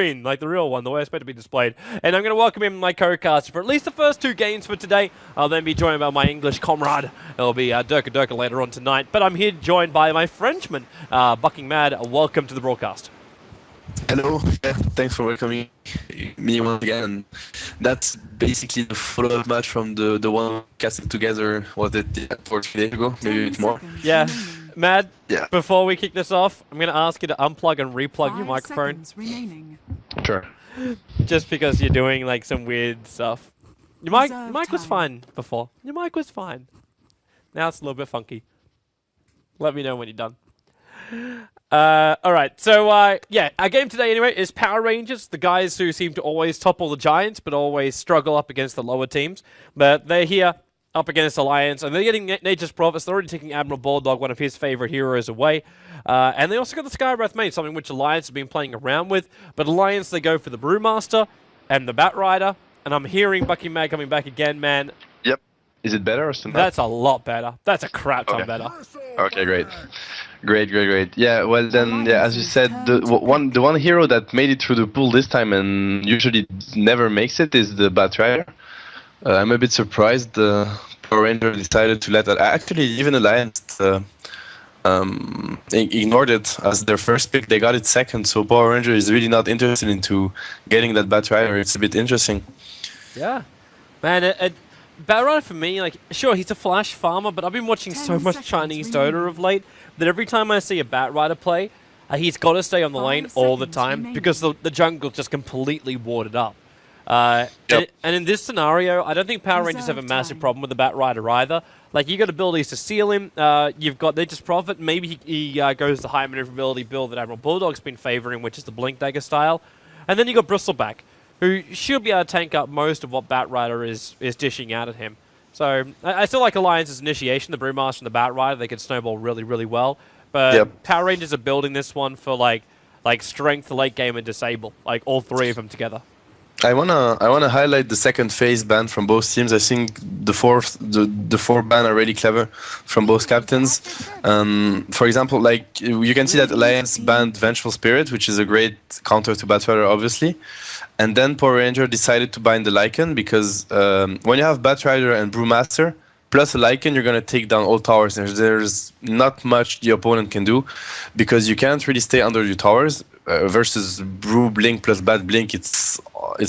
screen, like the real one, the way it's meant to be displayed. And I'm going to welcome in my co-caster for at least the first 2 games for today. I'll then be joined by my English comrade. It'll be Durka later on tonight. But I'm here joined by my Frenchman, Bucking Mad. Welcome to the broadcast. Hello, thanks for welcoming me once again. That's basically the follow-up match from the one casted together, was it 4 days ago, maybe a bit more? Yeah. Mad, yeah. Before we kick this off, I'm going to ask you to unplug and replug your microphone. Sure. Just because you're doing like some weird stuff. Your mic was fine before. Your mic was fine. Now it's a little bit funky. Let me know when you're done. Alright, so yeah, our game today anyway is Power Rangers, the guys who seem to always topple the Giants, but always struggle up against the lower teams. But they're here up against Alliance, and they're getting Nature's Prophets. They're already taking Admiral Bulldog, one of his favorite heroes, away. And they also got the Skybreath Mate, something which Alliance have been playing around with. But Alliance, they go for the Brewmaster and the Bat Rider. And I'm hearing Bucky Mag coming back again, man. Yep. Is it better or still not? That's a lot better. That's a crap ton better. Okay, great. Great. Yeah, well then, yeah, as you said, the one hero that made it through the pool this time and usually never makes it is the Bat Rider. I'm a bit surprised Power Ranger decided to let that. Actually, even Alliance ignored it as their first pick. They got it second, so Power Ranger is really not interested into getting that Bat Rider. It's a bit interesting. Yeah, man. Bat Rider for me, like, sure, he's a flash farmer, but I've been watching so much Chinese Dota of late that every time I see a Bat Rider play, he's got to stay on the lane all the time because the jungle's just completely warded up. And in this scenario, I don't think Power Rangers have a massive problem with the Bat Rider either. Like, you got abilities to seal him. You've got Nature's Prophet. Maybe he goes the high maneuverability build that Admiral Bulldog's been favoring, which is the Blink Dagger style. And then you got Bristleback, who should be able to tank up most of what Bat Rider is dishing out at him. So I still like Alliance's initiation, the Brewmaster and the Bat Rider. They can snowball really, really well. But Power Rangers are building this one for like strength, late game, and disable, like all 3 of them together. I wanna highlight the second phase ban from both teams. I think the fourth ban are really clever from both captains. For example, like you can see that Alliance banned Vengeful Spirit, which is a great counter to Bat Rider, obviously. And then Power Ranger decided to ban the Lycan because when you have Bat Rider and Brewmaster plus a Lycan, you're gonna take down all towers. There's not much the opponent can do because you can't really stay under your towers. Versus Brew Blink plus Bat Blink, it's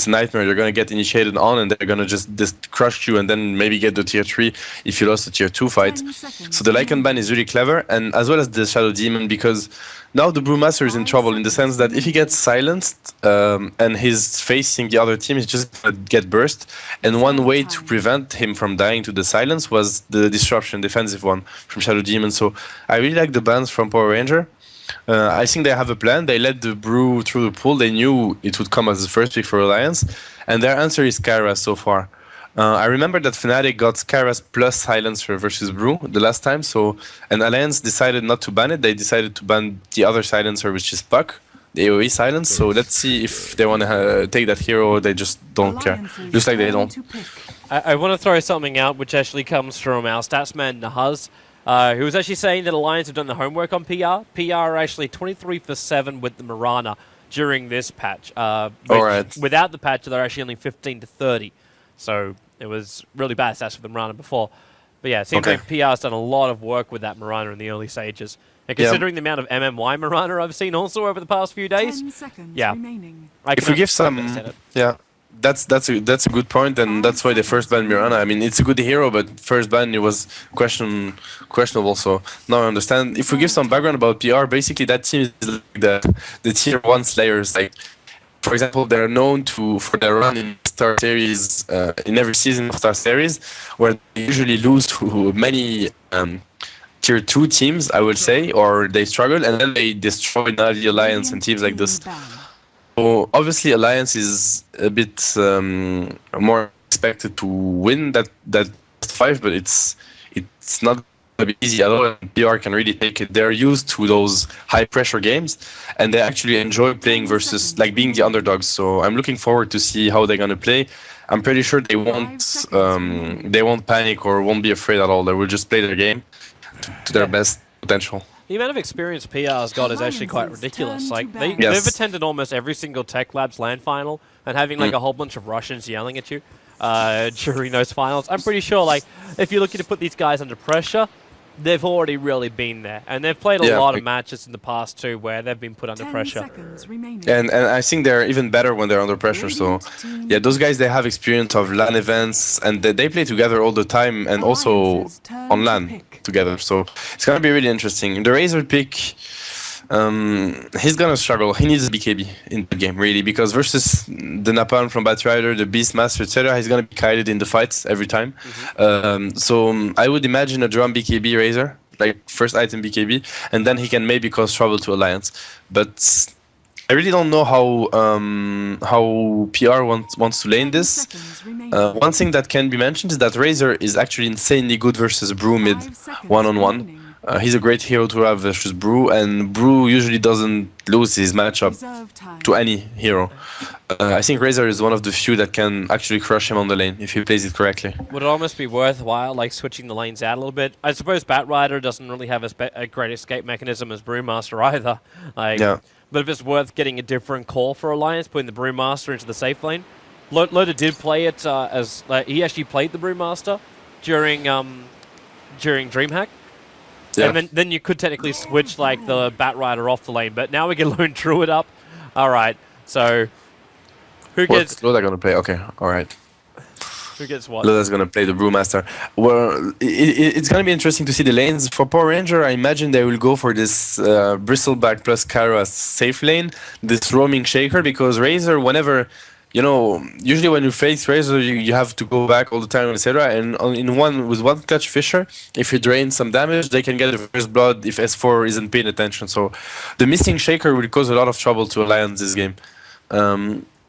a nightmare. You're gonna get initiated on, and they're gonna just crush you, and then maybe get the tier 3 if you lost the tier 2 fight. So the Lycan ban is really clever, and as well as the Shadow Demon, because now the Brewmaster is in trouble in the sense that if he gets silenced and he's facing the other team, he's just gonna get burst. And one way to prevent him from dying to the silence was the disruption, defensive one from Shadow Demon. So I really like the bans from Power Ranger. I think they have a plan. They led the Brew through the pool. They knew it would come as the first pick for Alliance. And their answer is Kairas so far. I remember that Fnatic got Kairas plus Silencer versus Brew the last time. And Alliance decided not to ban it. They decided to ban the other Silencer, which is Puck, the AoE silence. So let's see if they want to take that hero or they just don't care. Looks like they don't. I want to throw something out, which actually comes from our statsman, Nahaz. Who was actually saying that Alliance have done the homework on PR. PR are actually 23 for 7 with the Mirana during this patch. Without the patch, they're actually only 15 to 30. So it was really bad stats for the Mirana before. But yeah, it seems like PR's done a lot of work with that Mirana in the early stages. And considering the amount of MMY Mirana I've seen also over the past few days, if we give some, that's a good point, and that's why they first banned Mirana. I mean, it's a good hero, but first ban it was questionable. So now I understand. If we give some background about PR, basically that team is like the tier 1 slayers. Like, for example, they're known for their run in Star Series in every season of Star Series, where they usually lose to many tier 2 teams, I would say, or they struggle, and then they destroy the Alliance and teams like this. So obviously Alliance is a bit more expected to win that 5, but it's not gonna be easy at all. And PR can really take it. They're used to those high pressure games, and they actually enjoy playing versus like being the underdogs. So I'm looking forward to see how they're gonna play. I'm pretty sure they won't panic or won't be afraid at all. They will just play their game to their best potential. The amount of experience PR's got is actually quite ridiculous. Like, they've attended almost every single Tech Labs LAN final, and having like a whole bunch of Russians yelling at you during those finals. I'm pretty sure, like, if you're looking to put these guys under pressure, they've already really been there. And they've played a lot of matches in the past too where they've been put under pressure. And I think they're even better when they're under pressure. So, yeah, those guys, they have experience of LAN events, and they play together all the time, and also on LAN together. So it's going to be really interesting. The Razor pick, he's going to struggle. He needs a BKB in the game, really, because versus the Napalm from Batrider, the Beastmaster, etc., he's going to be kited in the fights every time. So I would imagine a drum BKB Razor, like first item BKB, and then he can maybe cause trouble to Alliance. But I really don't know how PR wants to lane this. One thing that can be mentioned is that Razor is actually insanely good versus Brew mid one-on-one. He's a great hero to have versus Brew, and Brew usually doesn't lose his matchup to any hero. I think Razor is one of the few that can actually crush him on the lane if he plays it correctly. Would it almost be worthwhile, like, switching the lanes out a little bit? I suppose Batrider doesn't really have a great escape mechanism as Brewmaster either. Like, but if it's worth getting a different call for Alliance, putting the Brewmaster into the safe lane. Loda did play it as he actually played the Brewmaster during DreamHack. Yeah. And then you could technically switch like the Batrider off the lane, but now we can lone Druid up. All right, so who gets? What's Loda gonna play? Okay, all right. Who gets what? Loda's gonna play the Brewmaster. Well, it's gonna be interesting to see the lanes for Power Ranger. I imagine they will go for this Bristleback plus Kara safe lane, this roaming Shaker, because Razor, whenever. You know, usually when you face Razor, you have to go back all the time, etc. And with one clutch Fisher, if you drain some damage, they can get the first blood if S4 isn't paying attention. So the missing Shaker will cause a lot of trouble to Alliance this game.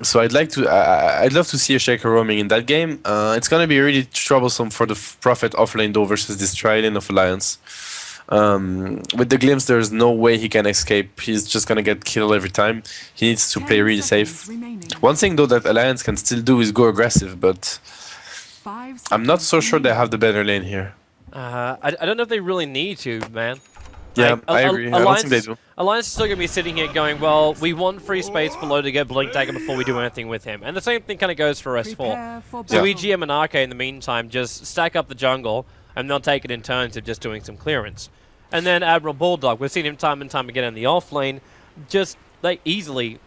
So I'd love to see a Shaker roaming in that game. It's gonna be really troublesome for the Prophet offlane though versus this tri-lane of Alliance. With the Glimpse, there's no way he can escape. He's just gonna get killed every time. He needs to play really safe. One thing though that Alliance can still do is go aggressive, but I'm not so sure they have the better lane here. I don't know if they really need to, man. Yeah, like, I agree. I don't think they do. Alliance is still going to be sitting here going, well, we want free space for Loda to get Blink Dagger before we do anything with him. And the same thing kind of goes for S4. So EGM and RK in the meantime just stack up the jungle, and they'll take it in turns of just doing some clearance. And then Admiral Bulldog, we've seen him time and time again in the offlane, just like easily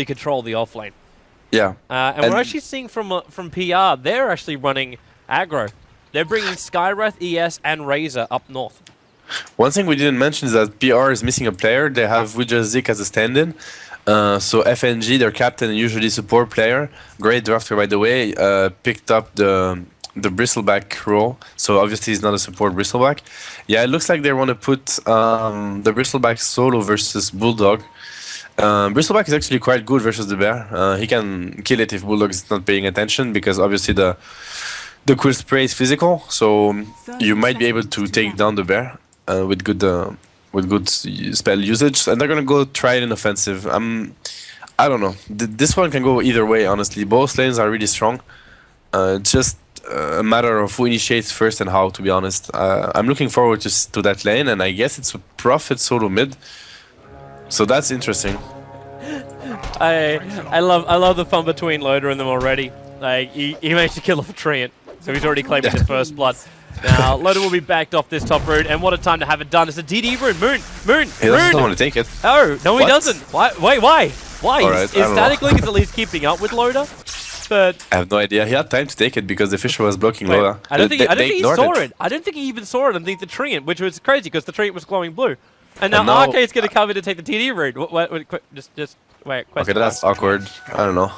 control the offlane. Yeah. And we're actually seeing from PR, they're actually running aggro. They're bringing Skywrath, ES, and Razor up north. One thing we didn't mention is that PR is missing a player. They have Wujazik as a stand-in. So FNG, their captain and usually support player, great drafter by the way, picked up the Bristleback role. So obviously he's not a support Bristleback. Yeah, it looks like they want to put the Bristleback solo versus Bulldog. Bristleback is actually quite good versus the bear. He can kill it if Bulldog is not paying attention, because obviously the quill spray is physical, so you might be able to take down the bear with good spell usage. And they're gonna go try it in offensive. I don't know. This one can go either way, honestly. Both lanes are really strong. It's just a matter of who initiates first and how, to be honest. I'm looking forward to that lane, and I guess it's a Prophet solo mid. So that's interesting. I love the fun between Loda and them already. Like he managed to kill off a Treant, so he's already claiming the first blood. Now Loda will be backed off this top route, and what a time to have it done! It's a DD rune, Moon. He doesn't want to take it. Oh no, he doesn't. Why? Wait, why? Right, is Static Link is at least keeping up with Loda? But I have no idea. He had time to take it because the Fisher was blocking Loda. I don't think he saw it. I don't think he even saw it underneath the Treant, which was crazy because the Treant was glowing blue. And now RK is going to come in to take the TD route. Just wait. Okay, that's awkward. I don't know.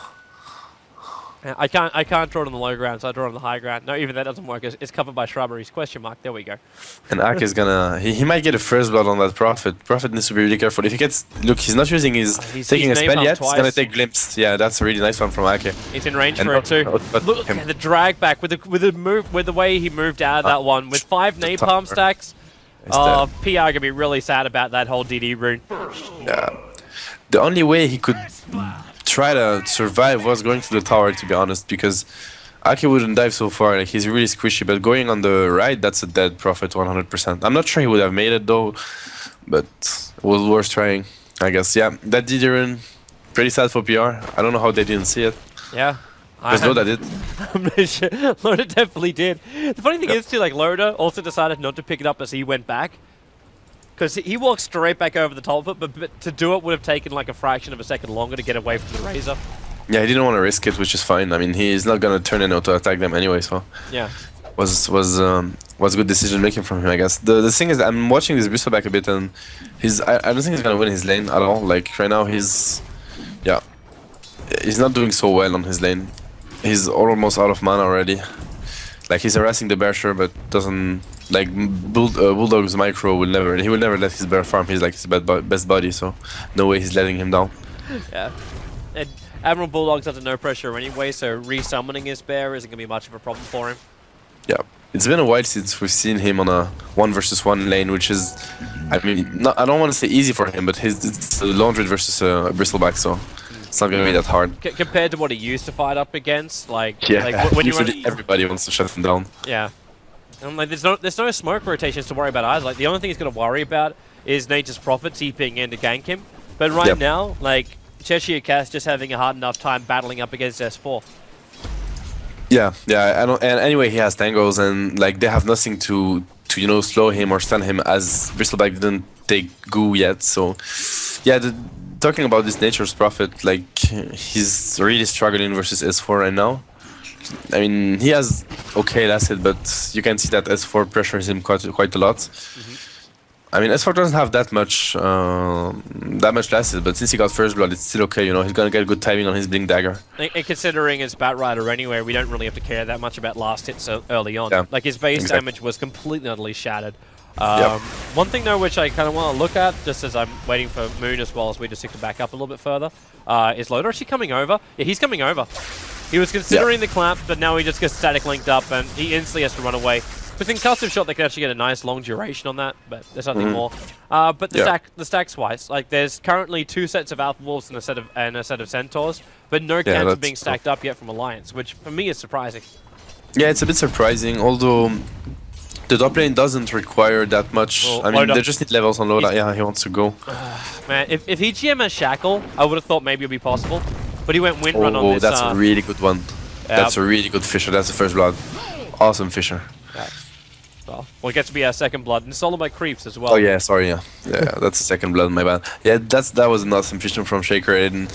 I can't draw it on the low ground, so I draw it on the high ground. No, even that doesn't work. It's covered by shrubberies. Question mark. There we go. And Ak is gonna. He might get a first blood on that Prophet. Prophet needs to be really careful. If he gets, look, he's not using his taking a spell yet. He's gonna take Glimpse. Yeah, that's a really nice one from Ak. He's in range for it too. Look at the drag back with the way he moved out of that one with 5 napalm stacks. PR gonna be really sad about that whole DD rune. Yeah, the only way he could try to survive was going to the tower, to be honest, because Aki wouldn't dive so far. Like, he's really squishy, but going on the right, that's a dead Prophet 100%. I'm not sure he would have made it though, but it was worth trying, I guess. Yeah, that did run pretty sad for PR. I don't know how they didn't see it. Yeah. Because Loda did. I'm not sure. Loda definitely did. The funny thing is too, like Loda also decided not to pick it up as he went back. Because he walked straight back over the top of it, but to do it would have taken like a fraction of a second longer to get away from the Razor. Yeah, he didn't want to risk it, which is fine. I mean, he's not gonna turn in auto attack them anyway, so yeah, was good decision making from him, I guess. The thing is, I'm watching this Bristleback a bit, and I don't think he's gonna win his lane at all. Like right now, he's not doing so well on his lane. He's almost out of mana already. Like he's harassing the bear, sure, but doesn't like Bulldog's micro will never let his bear farm. He's like his best buddy, so no way he's letting him down. Yeah. And Admiral Bulldog's under no pressure anyway, so resummoning his bear isn't going to be much of a problem for him. Yeah, it's been a while since we've seen him on a 1v1 lane, which is, I mean, I don't want to say easy for him, but it's a Laundry versus a Bristleback, so it's not going to be that hard. Compared to what he used to fight up against, like, when usually everybody wants to shut him down. Yeah, and like there's no smoke rotations to worry about either. Like the only thing he's going to worry about is Nature's Prophet TPing in to gank him. But right now, like Cheshire Cat's just having a hard enough time battling up against S4. Yeah, and anyway he has tangos, and like they have nothing to slow him or stun him, as Bristleback didn't take goo yet. So yeah, talking about this Nature's Prophet, like he's really struggling versus S4 right now. I mean, he has okay last hit, but you can see that S4 pressures him quite a lot. I mean, S4 doesn't have that much last hit, but since he got first blood, it's still okay. He's gonna get good timing on his Blink Dagger. And considering it's Bat Rider anyway, we don't really have to care that much about last hits so early on. Yeah, like his base damage was completely utterly shattered. One thing though, which I kind of want to look at, just as I'm waiting for Moon as well as we just stick to back up a little bit further, is Loda actually coming over? Yeah, he's coming over. He was considering the clamp, but now he just gets static linked up and he instantly has to run away. With concussive shot, they can actually get a nice long duration on that, but there's nothing more. But the stacks wise, like there's currently 2 sets of Alpha Wolves and a set of Centaurs, but no camps are being stacked up yet from Alliance, which for me is surprising. Yeah, it's a bit surprising, although the top lane doesn't require that much. I mean, they just need levels on Loda. Yeah, he wants to go. Man, if he GM has Shackle, I would have thought maybe it would be possible, but he went Wind Run on this. Oh, that's a really good one. That's a really good Fisher. That's the first blood. Awesome Fisher. Yeah. Well, it gets to be our second blood, and it's all about creeps as well. Oh yeah, sorry, yeah, that's the second blood, my bad. Yeah, that was an awesome vision from Shaker, and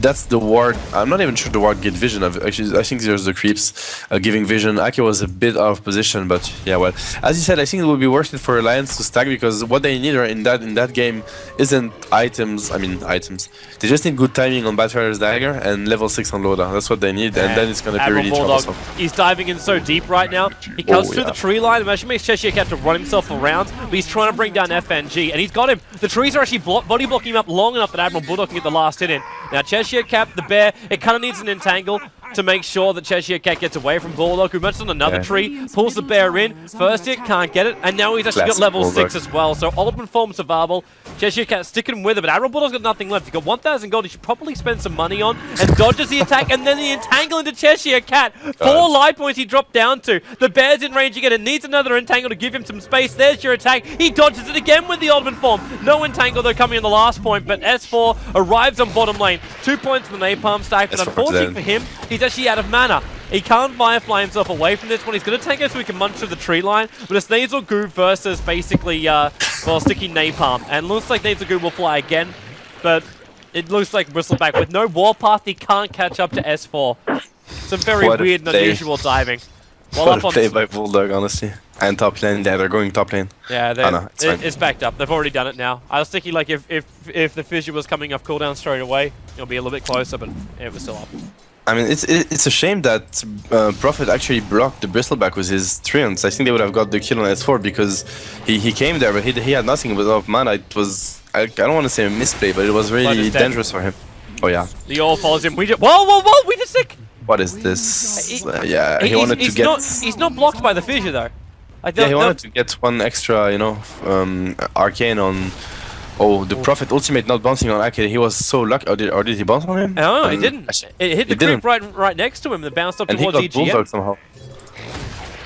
that's the ward. I'm not even sure the ward get vision. Actually, I think there's the creeps giving vision. Aki was a bit out of position, but yeah, well, as you said, I think it would be worth it for Alliance to stack, because what they need in that game isn't items. I mean items. They just need good timing on Batrider's Dagger and level 6 on Loda. That's what they need, and then it's gonna be really troublesome. He's diving in so deep right now. He cuts through the tree line. Actually makes Cheshire Cat to run himself around, but he's trying to bring down FNG, and he's got him. The trees are actually body blocking him up long enough that Admiral Bulldog can get the last hit in. Now Cheshire Cat, the bear, it kind of needs an entangle to make sure that Cheshire Cat gets away from Bulldog, who runs on another tree, pulls the bear in. First hit, can't get it, and now he's actually got level 6 as well. So Ultimate Form survival. Cheshire Cat sticking with it, but Admiral Bulldog's got nothing left. He's got 1,000 gold he should probably spend some money on, and dodges the attack, and then the entangle into Cheshire Cat. 4 life points he dropped down to. The bear's in range again, and needs another entangle to give him some space. There's your attack. He dodges it again with the Ultimate Form. No entangle though coming in the last point, but S4 arrives on bottom lane. 2 points in the Napalm stack, but unfortunately for him, he's actually out of mana. He can't Firefly himself away from this one. He's going to take it so he can munch through the tree line, but it's Nasal Goo versus basically, sticky Napalm. And looks like Nasal Goo will fly again, but it looks like Bristleback with no warpath, he can't catch up to S4. Some very weird and unusual diving. Well, what a play by Bulldog, honestly. And top lane, they're going top lane. Yeah, it's backed up. They've already done it now. I was thinking like if the fissure was coming off cooldown straight away, it'll be a little bit closer, but it was still up. I mean, it's a shame that Prophet actually blocked the Bristleback with his Treants. I think they would have got the kill on S4 because he came there, but he had nothing but enough mana. It was, I don't want to say a misplay, but it was really dangerous for him. Oh yeah. The all follows him. Whoa! We just sick. What is this? He wanted to get. He's not blocked by the fissure though. Like, he wanted to get one extra, arcane on. Oh, the Prophet ultimate not bouncing on Aki. He was so lucky. Or did he bounce on him? No, he didn't. It hit the creep right next to him. That bounced up towards EGM. Bulldog somehow.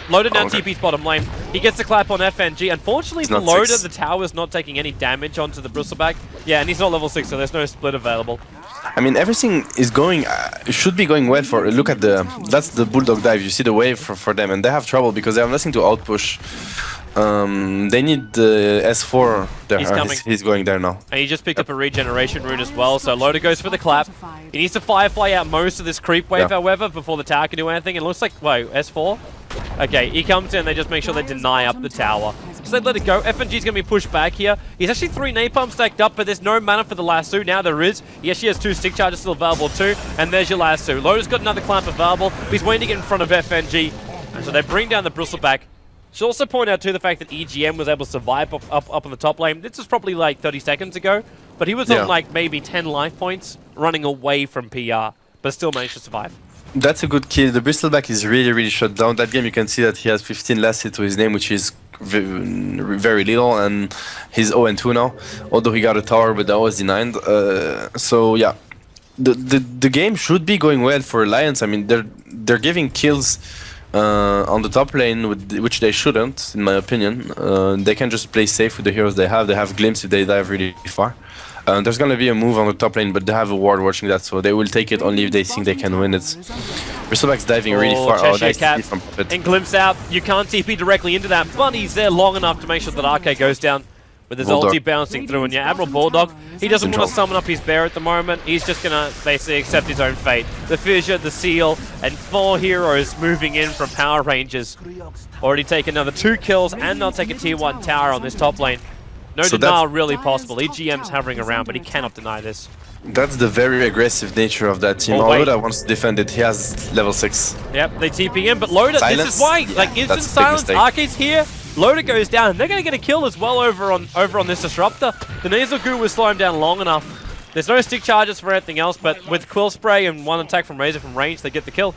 Loader now Okay. TP's bottom lane. He gets the clap on FNG. Unfortunately He's for not Loader, 6. the tower is not taking any damage onto the bristleback. Yeah, and he's not level 6, so there's no split available. I mean, everything is going, should be going well for, look at that's the Bulldog dive, you see the wave for them, and they have trouble because they have nothing to outpush. They need the S4 there. He's coming. He's going there now. And he just picked up a regeneration rune as well, so Loader goes for the clap. He needs to Firefly out most of this creep wave, however, before the tower can do anything. It looks like, whoa, S4? Okay, he comes in, they just make sure they deny up the tower. So they let it go. FNG's going to be pushed back here. He's actually 3 napalm stacked up, but there's no mana for the lasso. Now there is. He actually has 2 stick charges still available too, and there's your lasso. Loader's got another clamp available, but he's waiting to get in front of FNG. And so they bring down the bristleback. Should also point out too the fact that EGM was able to survive up on the top lane. This was probably like 30 seconds ago, but he was on like maybe 10 life points running away from PR, but still managed to survive. That's a good kill. The bristleback is really shut down. That game you can see that he has 15 last hit to his name, which is very little, and he's 0-2 now. Although he got a tower, but that was denied. So yeah, the game should be going well for Alliance. I mean, they're giving kills on the top lane, which they shouldn't, in my opinion. They can just play safe with the heroes they have. They have glimpse if they dive really far. There's gonna be a move on the top lane, but they have a ward watching that, so they will take it only if they think they can win it. Bristleback's diving really far. Oh, nice TP from Puppet. And glimpse out. You can't TP directly into that, but he's there long enough to make sure that RK goes down with his ulti bouncing through. And yeah, Admiral Bulldog, he doesn't want to summon up his bear at the moment. He's just gonna basically accept his own fate. The Fissure, the Seal, and 4 heroes moving in from Power Rangers. Already take another 2 kills, and they'll take a tier 1 tower on this top lane. No denial really possible. EGM's hovering around, but he cannot deny this. That's the very aggressive nature of that team. Loda wants to defend it. He has level 6. Yep, they TP in, but Loda, this is why. Like, instant silence, Arcade's here. Loda goes down. They're going to get a kill as well over on this Disruptor. The Nasal Goo will slow him down long enough. There's no stick charges for anything else, but with Quill Spray and 1 attack from Razor from range, they get the kill.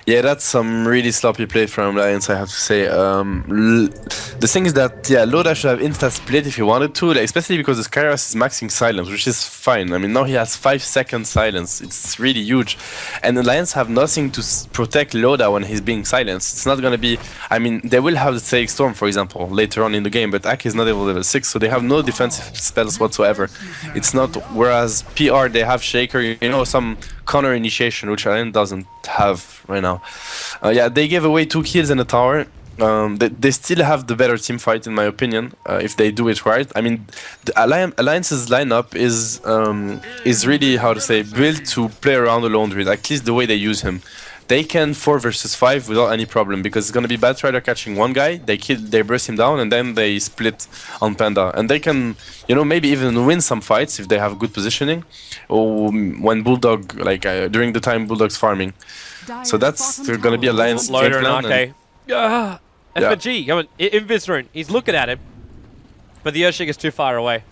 Yeah, that's some really sloppy play from Alliance, I have to say. The thing is that, yeah, Loda should have insta split if he wanted to, like, especially because the Kairos is maxing silence, which is fine. I mean, now he has 5-second silence. It's really huge. And Alliance have nothing to protect Loda when he's being silenced. It's not gonna be... I mean, they will have the Static Storm, for example, later on in the game, but Ak is not level 6, so they have no defensive spells whatsoever. It's not... Whereas PR, they have Shaker, you know, some counter initiation, which Alliance doesn't have right now. Yeah, they gave away 2 kills in the tower. They still have the better team fight, in my opinion, if they do it right. I mean, the Alliance's lineup is really, how to say, built to play around alone with, at least the way they use him. They can 4 versus 5 without any problem, because it's gonna be Batrider catching one guy, they burst him down, and then they split on Panda. And they can, you know, maybe even win some fights if they have good positioning, or when Bulldog, like during the time Bulldog's farming. So that's gonna be Alliance Loader and RK. FNG, come on, Invis rune. He's looking at him, but the Earthshake is too far away.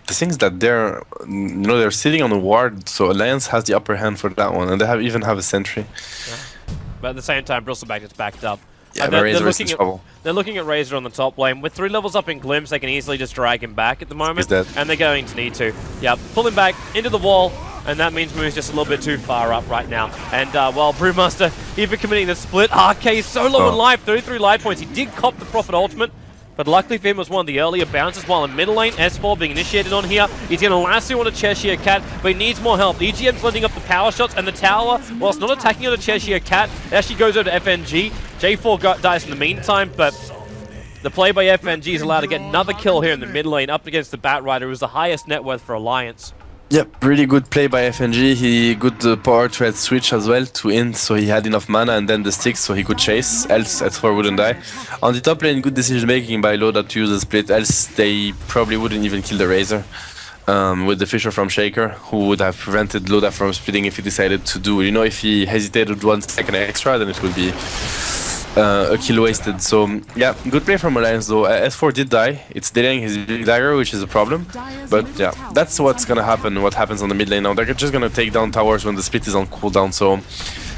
The thing is that they're, you know, they're sitting on a ward, so Alliance has the upper hand for that one, and they even have a sentry. Yeah. But at the same time, Bristleback is backed up. Yeah, Razor is in trouble. They're looking at Razor on the top lane. With 3 levels up in Glimpse, they can easily just drag him back at the moment, and they're going to need to. Yeah, pull him back into the wall, and that means Moon's just a little bit too far up right now. And while Brewmaster even committing the split, RK is so low in life, 33 life points. He did cop the Prophet ultimate, but luckily for him was one of the earlier bounces, while in middle lane, S4 being initiated on here. He's going to lasso on a Cheshire Cat, but he needs more help. EGM's letting up the power shots, and the tower, whilst not attacking on a Cheshire Cat, it actually goes over to FNG. J4 dies in the meantime, but the play by FNG is allowed to get another kill here in the mid lane up against the Batrider, who's the highest net worth for Alliance. Yep, really good play by FNG. He got the power thread switch as well to end, so he had enough mana, and then the sticks so he could chase, else S4 wouldn't die. On the top lane, good decision making by Loda to use the split, else they probably wouldn't even kill the Razor. With the Fissure from Shaker, who would have prevented Loda from splitting if he decided to do, you know, if he hesitated 1 second extra, then it would be a kill wasted. So yeah, good play from Alliance though. S4 did die. It's delaying his big dagger, which is a problem. But yeah, that's what's gonna happen. What happens on the mid lane now? They're just gonna take down towers when the split is on cooldown. So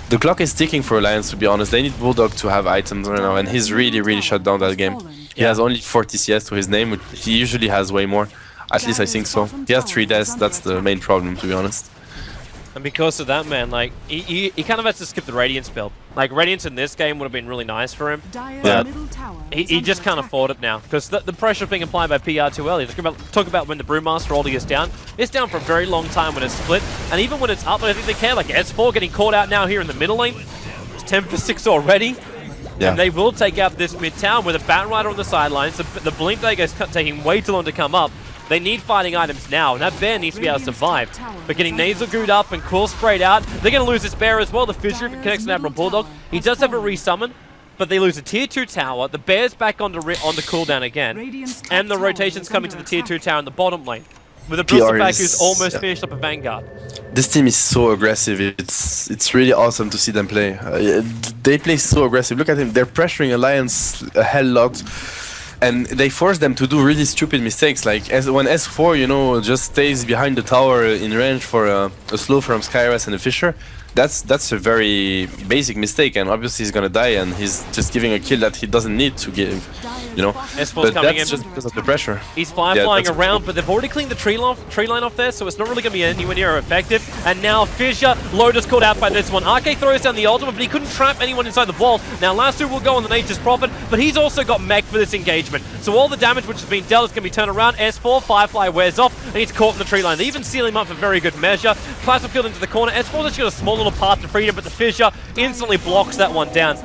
the clock is ticking for Alliance, to be honest. They need Bulldog to have items right now, and he's really shut down that game. He has only 40 CS to his name. He usually has way more. At least I think so. He has 3 deaths. That's the main problem, to be honest. And because of that, man, like, he kind of has to skip the Radiance build. Like, Radiance in this game would have been really nice for him. Yeah. He just can't afford it now. Because the pressure being applied by PR too early. Talk about when the Brewmaster ulti is down. It's down for a very long time when it's split. And even when it's up, I don't think they care. Like, S4 getting caught out now here in the middle lane. It's 10 for 6 already. Yeah. And they will take out this mid tower with a Bat Rider on the sidelines. The Blink Dagger is taking way too long to come up. They need fighting items now, and that bear needs to be able to survive. But getting Nasal Gooed up and Quill sprayed out, they're going to lose this bear as well. The Fissure, if it connects an Admiral Bulldog, he does have a resummon, but they lose a tier 2 tower. The bear's back on the cooldown again, and the rotation's coming to the tier 2 tower in the bottom lane, with a back who's almost finished up a Vanguard. This team is so aggressive. It's really awesome to see them play. They play so aggressive. Look at them. They're pressuring Alliance a hell lot. And they force them to do really stupid mistakes, like when S4, you know, just stays behind the tower in range for a slow from Skyrest and a Fissure. That's a very basic mistake, and obviously he's gonna die, and he's just giving a kill that he doesn't need to give, you know. S4's but coming that's in just because of the pressure. He's flying around, but they've already cleaned the tree line off there, so it's not really going to be anywhere near effective. And now Fissure, Lotus caught out by this one. Arcade throws down the ultimate, but he couldn't trap anyone inside the wall. Now Lasso will go on the Nature's Prophet, but he's also got mech for this engagement. So all the damage which has been dealt is going to be turned around. S4, Firefly wears off, and he's caught in the tree line. They even seal him up for very good measure. Plasma Field into the corner. S4's actually got a small little path to freedom, but the Fissure instantly blocks that one down.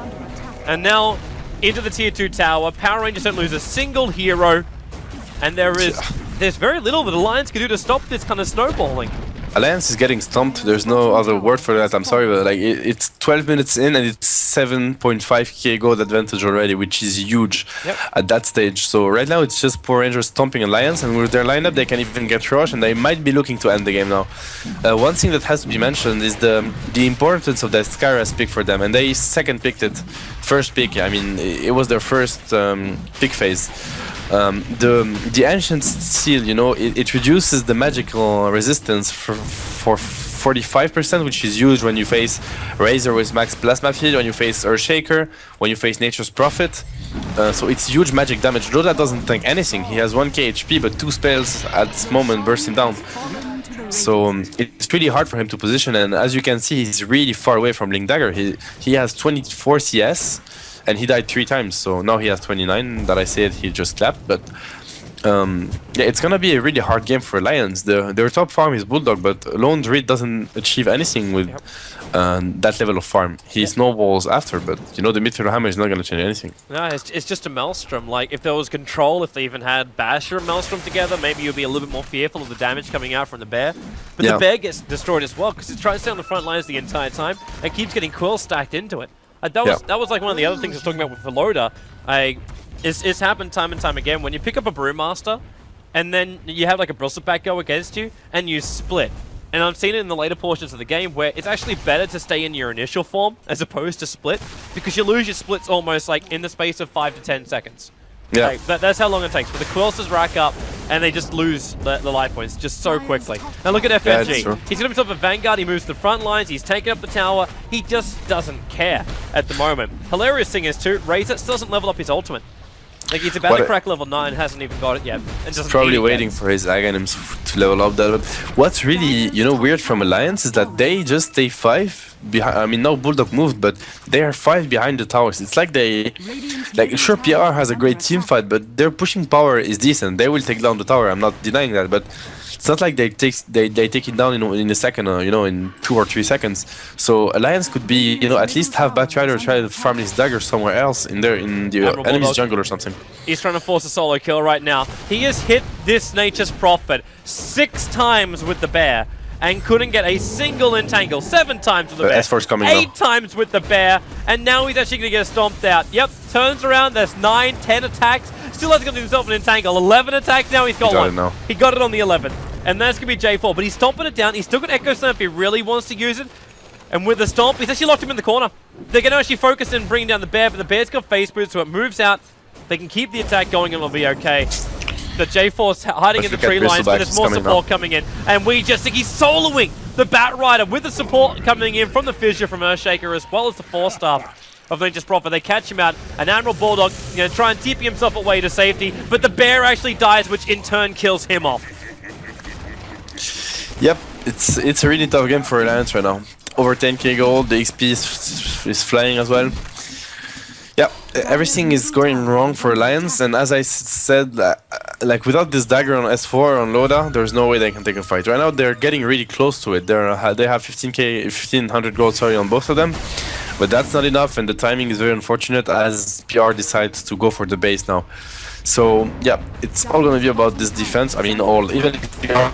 And now into the tier 2 tower. Power Rangers don't lose a single hero, and there's very little that Alliance can do to stop this kind of snowballing. Alliance is getting stumped. There's no other word for that. I'm sorry, but like it's 12 minutes in and it's 7.5k gold advantage already, which is huge at that stage. So right now it's just Power Rangers stomping Alliance, and with their lineup they can even get rush, and they might be looking to end the game now. One thing that has to be mentioned is the importance of that Skyrest pick for them, and they second picked it. First pick, I mean, it was their first pick phase. The Ancient Seal, you know, it reduces the magical resistance for 45%, which is huge when you face Razor with max Plasma Field, when you face Earthshaker, when you face Nature's Prophet. So it's huge magic damage. Dota doesn't tank anything. He has 1k HP, but 2 spells at this moment burst him down. So it's really hard for him to position, and as you can see, he's really far away from Link Dagger. He has 24 CS. And he died 3 times, so now he has 29. That I said he just clapped, but yeah, it's gonna be a really hard game for Alliance. Their top farm is Bulldog, but Lone Druid doesn't achieve anything with that level of farm. He snowballs after, but you know the midfield hammer is not gonna change anything. No, it's just a Maelstrom. Like if there was Control, if they even had Basher and Maelstrom together, maybe you'd be a little bit more fearful of the damage coming out from the bear. But the bear gets destroyed as well because it tries to stay on the front lines the entire time and keeps getting Quill stacked into it. That was like one of the other things I was talking about with Veloda. It's happened time and time again when you pick up a Brewmaster and then you have like a Bristleback go against you and you split. And I've seen it in the later portions of the game where it's actually better to stay in your initial form as opposed to split, because you lose your splits almost like in the space of 5 to 10 seconds. Yeah. Like, that's how long it takes. But the Quills just rack up and they just lose the life points just so quickly. Now look at FNG. Yeah, he's got himself a Vanguard, he moves to the front lines, he's taking up the tower. He just doesn't care at the moment. Hilarious thing is too, Razor still doesn't level up his ultimate. Like he's about to crack level 9, hasn't even got it yet. And he's probably waiting for his Aghanims to level up that. But what's really, you know, weird from Alliance is that they just stay 5 behind. I mean, now Bulldog moved, but they are 5 behind the towers. It's like sure, PR has a great team fight, but their pushing power is decent. They will take down the tower. I'm not denying that, but it's not like they take it down in a second, you know, in 2 or 3 seconds. So Alliance could be, you know, at least have Bat Rider try to farm his dagger somewhere else in the enemy's jungle or something. He's trying to force a solo kill right now. He has hit this Nature's Prophet 6 times with the bear and couldn't get a single entangle. 7 times with the bear. S4's coming 8 times with the bear, and now he's actually going to get stomped out. Yep, turns around, there's 9, 10 attacks. Still hasn't got himself an entangle. 11 attacks now, he's got one. He got it on the 11th. And that's going to be J4, but he's stomping it down. He's still got Echo Slam if he really wants to use it. And with the stomp, he's actually locked him in the corner. They're going to actually focus and bring down the bear, but the bear's got face boot, so it moves out. They can keep the attack going and it'll be okay. The J4's hiding in the tree lines, but there's more support coming in. And we just think he's soloing the Bat Rider with the support coming in from the Fissure, from Earthshaker, as well as the 4-star of Nature's Prophet. They catch him out, and Admiral Bulldog, you know, try and TP himself away to safety, but the bear actually dies, which in turn kills him off. Yep, it's a really tough game for Alliance right now. Over 10k gold, the XP is flying as well. Yeah, everything is going wrong for Alliance, and as I said, like without this dagger on S4 on Loda, there's no way they can take a fight. Right now, they're getting really close to it. They have 1500 gold, sorry, on both of them, but that's not enough, and the timing is very unfortunate as PR decides to go for the base now. So yeah, it's all gonna be about this defense. I mean, even if PR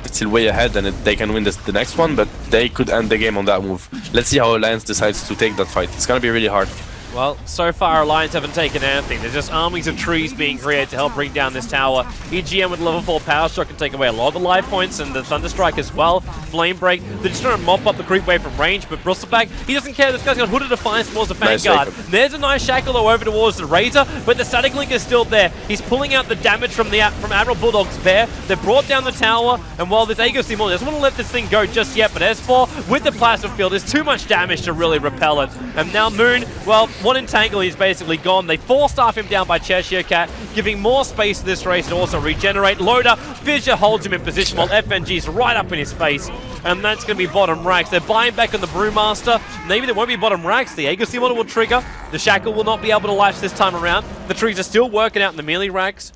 is still way ahead and they can win the next one, but they could end the game on that move. Let's see how Alliance decides to take that fight. It's gonna be really hard. Well, so far Alliance haven't taken anything. There's just armies of trees being created to help bring down this tower. EGM with level 4 Power Stroke can take away a lot of the life points, and the Thunderstrike as well. Flame Break, they're just trying to mop up the creep wave from range, but Bristleback, he doesn't care. This guy's got Hooded Defiance towards the Vanguard. There's a nice shackle though over towards the Razor, but the Static Link is still there. He's pulling out the damage from Admiral Bulldog's Bear. They've brought down the tower, and while this Aegis Simul doesn't want to let this thing go just yet, but S4 with the Plasma Field, there's too much damage to really repel it. And now Moon, well, one entangle, he's basically gone. They force-staff him down by Cheshire Cat, giving more space to this race and also regenerate. Loader, Fissure holds him in position while FNG's right up in his face. And that's going to be bottom racks. They're buying back on the Brewmaster. Maybe there won't be bottom racks. The Aegis Simulator will trigger. The Shackle will not be able to latch this time around. The trees are still working out in the melee racks.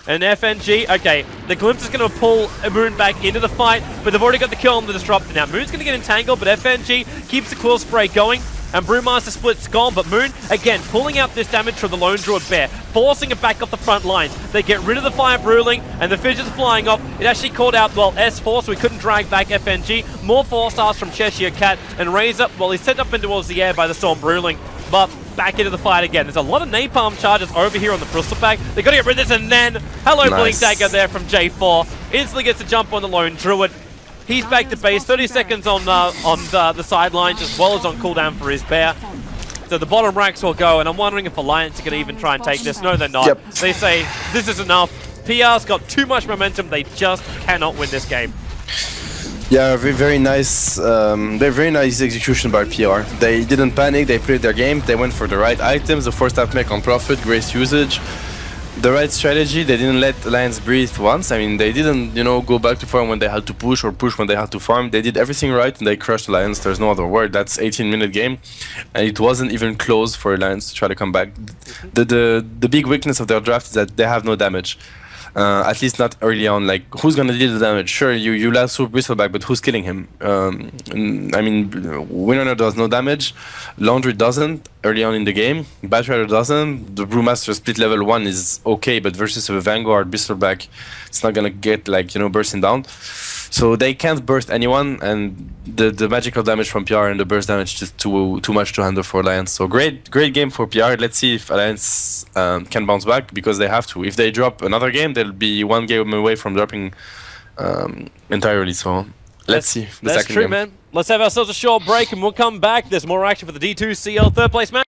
And FNG, okay, the Glimpse is going to pull Moon back into the fight, but they've already got the kill on the Disruptor now. Moon's going to get entangled, but FNG keeps the Quill Spray going. And Brewmaster Split's gone, but Moon, again, pulling out this damage from the Lone Druid Bear, forcing it back up the front lines. They get rid of the Fire Bruling, and the Fissures are flying off. It actually called out, well, S4, so we couldn't drag back FNG. More 4-stars from Cheshire Cat, and Razor, well, he's sent up in towards the air by the Storm Bruling, but back into the fight again. There's a lot of napalm charges over here on the Bristleback. They got to get rid of this, and then, hello, nice. Blink Dagger there from J4. Instantly gets a jump on the Lone Druid. He's back to base, 30 seconds on the sidelines as well as on cooldown for his bear. So the bottom racks will go, and I'm wondering if Alliance are going to even try and take this. No, they're not. Yep. They say, this is enough. PR's got too much momentum. They just cannot win this game. Yeah, very nice. Very nice execution by PR. They didn't panic. They played their game. They went for the right items. The force staff mech on profit, Grace usage. The right strategy. They didn't let Alliance breathe once. I mean, they didn't, go back to farm when they had to push or push when they had to farm. They did everything right and they crushed Alliance. There's no other word. That's 18-minute game, and it wasn't even close for Alliance to try to come back. The big weakness of their draft is that they have no damage. At least not early on. Like, who's gonna deal the damage? Sure, you lasso Bristleback, but who's killing him? I mean, Winrunner does no damage, Laundry doesn't early on in the game, Batrider doesn't, the Brewmaster split level 1 is okay, but versus a Vanguard Bristleback, it's not gonna get, bursting down. So they can't burst anyone, and the magical damage from PR and the burst damage is just too much to handle for Alliance. So great game for PR. Let's see if Alliance can bounce back, because they have to. If they drop another game, they'll be one game away from dropping entirely. So let's see the second game. That's true, man. Let's have ourselves a short break, and we'll come back. There's more action for the D2CL third place match.